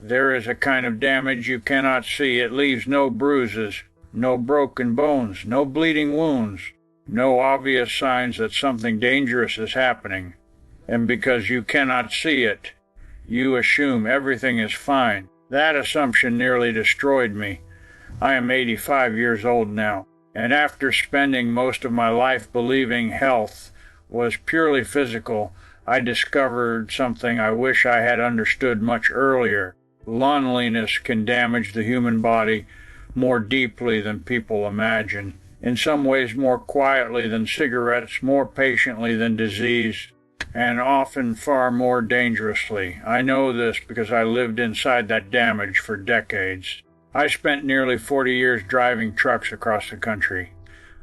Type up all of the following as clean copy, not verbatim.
There is a kind of damage you cannot see. It leaves no bruises, no broken bones, no bleeding wounds, no obvious signs that something dangerous is happening. And because you cannot see it, you assume everything is fine. That assumption nearly destroyed me. I am 85 years old now, and after spending most of my life believing health was purely physical, I discovered something I wish I had understood much earlier. Loneliness can damage the human body more deeply than people imagine, in some ways more quietly than cigarettes, more patiently than disease, and often far more dangerously. I know this because I lived inside that damage for decades. I spent nearly 40 years driving trucks across the country.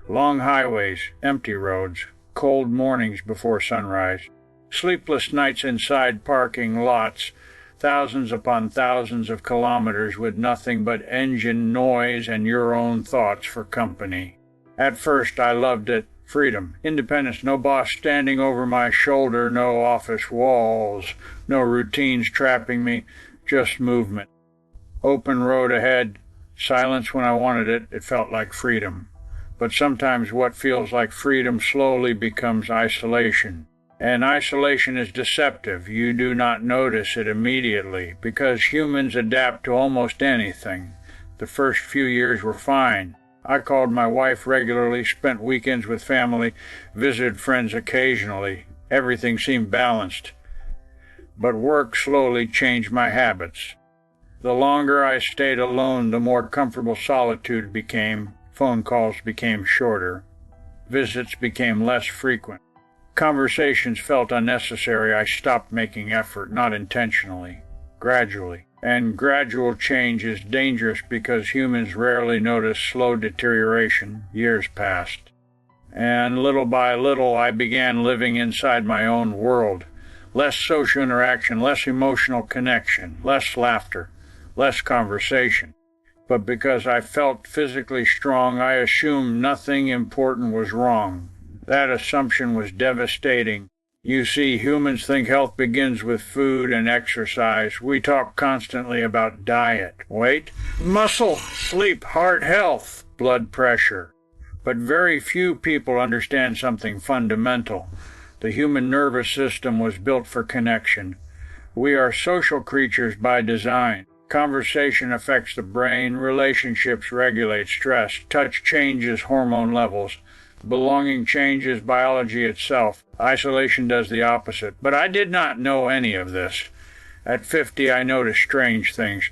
Long highways, empty roads, cold mornings before sunrise, sleepless nights inside parking lots, thousands upon thousands of kilometers with nothing but engine noise and your own thoughts for company. At first I loved it. Freedom, independence, no boss standing over my shoulder, no office walls, no routines trapping me, just movement. Open road ahead, silence when I wanted it. It felt like freedom. But sometimes what feels like freedom slowly becomes isolation. And isolation is deceptive. You do not notice it immediately, because humans adapt to almost anything. The first few years were fine. I called my wife regularly, spent weekends with family, visited friends occasionally. Everything seemed balanced. But work slowly changed my habits. The longer I stayed alone, the more comfortable solitude became. Phone calls became shorter. Visits became less frequent. Conversations felt unnecessary. I stopped making effort, not intentionally, gradually. And gradual change is dangerous because humans rarely notice slow deterioration. Years passed. And little by little, I began living inside my own world. Less social interaction, less emotional connection, less laughter, less conversation. But because I felt physically strong, I assumed nothing important was wrong. That assumption was devastating. You see, humans think health begins with food and exercise. We talk constantly about diet, weight, muscle, sleep, heart health, blood pressure. But very few people understand something fundamental. The human nervous system was built for connection. We are social creatures by design. Conversation affects the brain, relationships regulate stress, touch changes hormone levels. Belonging changes biology itself. Isolation does the opposite. But I did not know any of this. At 50, I noticed strange things.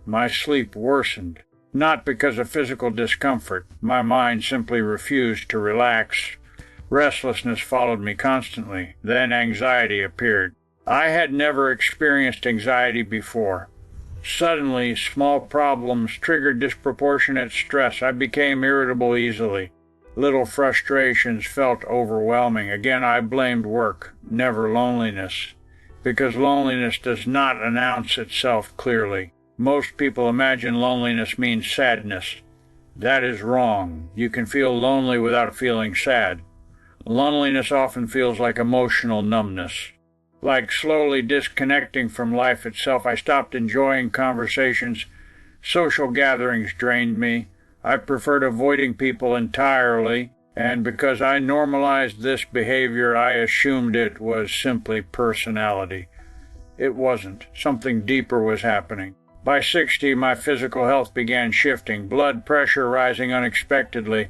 My sleep worsened. Not because of physical discomfort. My mind simply refused to relax. Restlessness followed me constantly. Then anxiety appeared. I had never experienced anxiety before. Suddenly, small problems triggered disproportionate stress. I became irritable easily. Little frustrations felt overwhelming. Again, I blamed work, never loneliness, because loneliness does not announce itself clearly. Most people imagine loneliness means sadness. That is wrong. You can feel lonely without feeling sad. Loneliness often feels like emotional numbness, like slowly disconnecting from life itself. I stopped enjoying conversations. Social gatherings drained me. I preferred avoiding people entirely, and because I normalized this behavior, I assumed it was simply personality. It wasn't. Something deeper was happening. By 60, my physical health began shifting, blood pressure rising unexpectedly,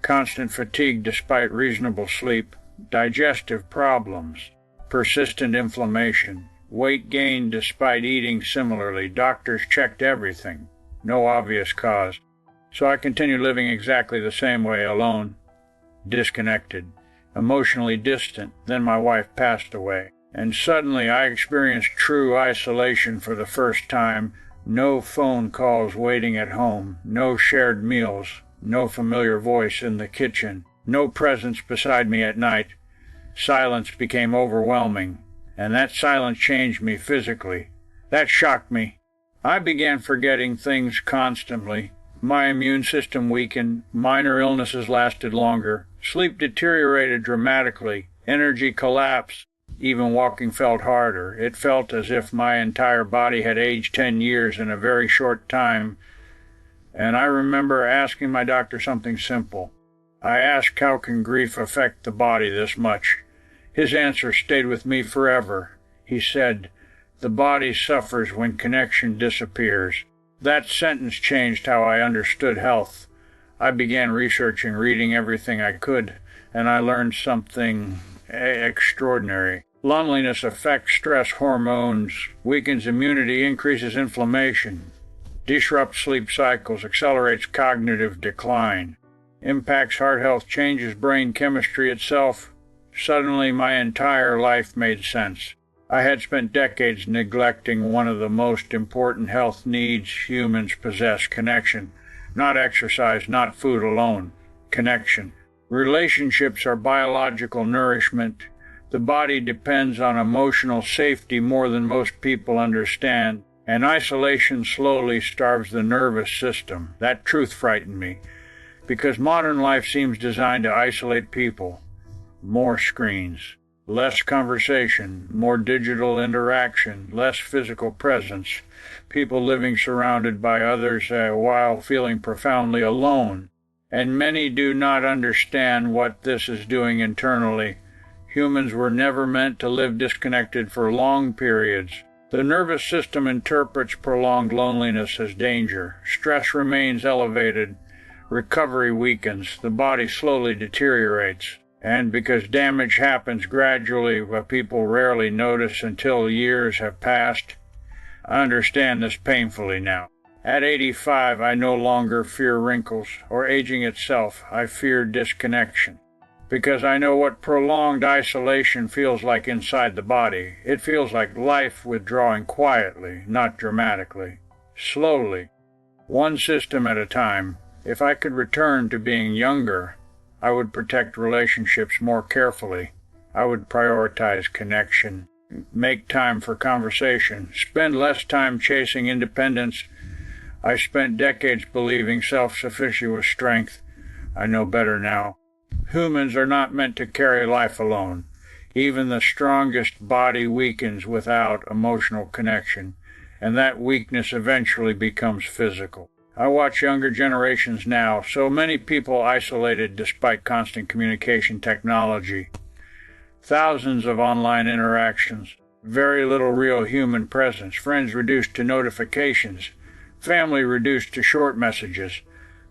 constant fatigue despite reasonable sleep, digestive problems, persistent inflammation, weight gain despite eating similarly. Doctors checked everything. No obvious cause. So I continued living exactly the same way, alone, disconnected, emotionally distant. Then my wife passed away, and suddenly I experienced true isolation for the first time. No phone calls waiting at home, no shared meals, no familiar voice in the kitchen, no presence beside me at night. Silence became overwhelming, and that silence changed me physically. That shocked me. I began forgetting things constantly. My immune system weakened, minor illnesses lasted longer, sleep deteriorated dramatically, energy collapsed. Even walking felt harder. It felt as if my entire body had aged 10 years in a very short time. And I remember asking my doctor something simple. I asked, how can grief affect the body this much? His answer stayed with me forever. He said, the body suffers when connection disappears. That sentence changed how I understood health. I began researching, reading everything I could, and I learned something extraordinary. Loneliness affects stress hormones, weakens immunity, increases inflammation, disrupts sleep cycles, accelerates cognitive decline, impacts heart health, changes brain chemistry itself. Suddenly, my entire life made sense. I had spent decades neglecting one of the most important health needs humans possess: connection. Not exercise, not food alone. Connection. Relationships are biological nourishment. The body depends on emotional safety more than most people understand, and isolation slowly starves the nervous system. That truth frightened me, because modern life seems designed to isolate people. More screens, less conversation, more digital interaction, less physical presence, people living surrounded by others while feeling profoundly alone. And many do not understand what this is doing internally. Humans were never meant to live disconnected for long periods. The nervous system interprets prolonged loneliness as danger. Stress remains elevated. Recovery weakens. The body slowly deteriorates. And because damage happens gradually, what people rarely notice until years have passed, I understand this painfully now. At 85, I no longer fear wrinkles or aging itself. I fear disconnection, because I know what prolonged isolation feels like inside the body. It feels like life withdrawing quietly, not dramatically, slowly, one system at a time. If I could return to being younger, I would protect relationships more carefully. I would prioritize connection, make time for conversation, spend less time chasing independence. I spent decades believing self-sufficiency was strength. I know better now. Humans are not meant to carry life alone. Even the strongest body weakens without emotional connection, and that weakness eventually becomes physical. I watch younger generations now, so many people isolated despite constant communication technology. Thousands of online interactions, very little real human presence, friends reduced to notifications, family reduced to short messages,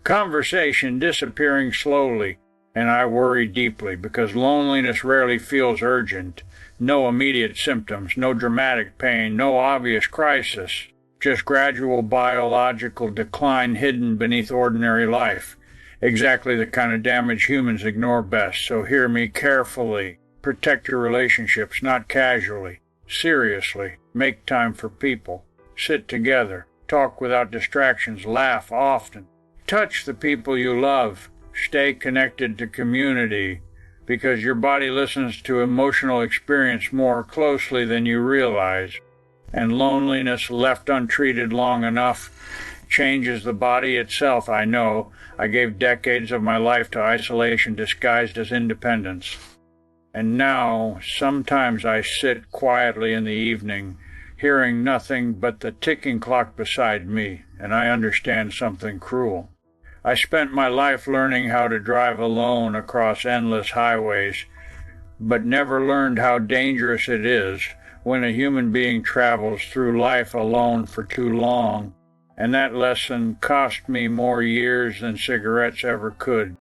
conversation disappearing slowly. And I worry deeply, because loneliness rarely feels urgent. No immediate symptoms, no dramatic pain, no obvious crisis. Just gradual biological decline hidden beneath ordinary life. Exactly the kind of damage humans ignore best, so hear me carefully. Protect your relationships, not casually. Seriously. Make time for people. Sit together. Talk without distractions. Laugh often. Touch the people you love. Stay connected to community, because your body listens to emotional experience more closely than you realize. And loneliness left untreated long enough changes the body itself. I know. I gave decades of my life to isolation disguised as independence. And now, sometimes I sit quietly in the evening, hearing nothing but the ticking clock beside me, and I understand something cruel. I spent my life learning how to drive alone across endless highways, but never learned how dangerous it is when a human being travels through life alone for too long. And that lesson cost me more years than cigarettes ever could.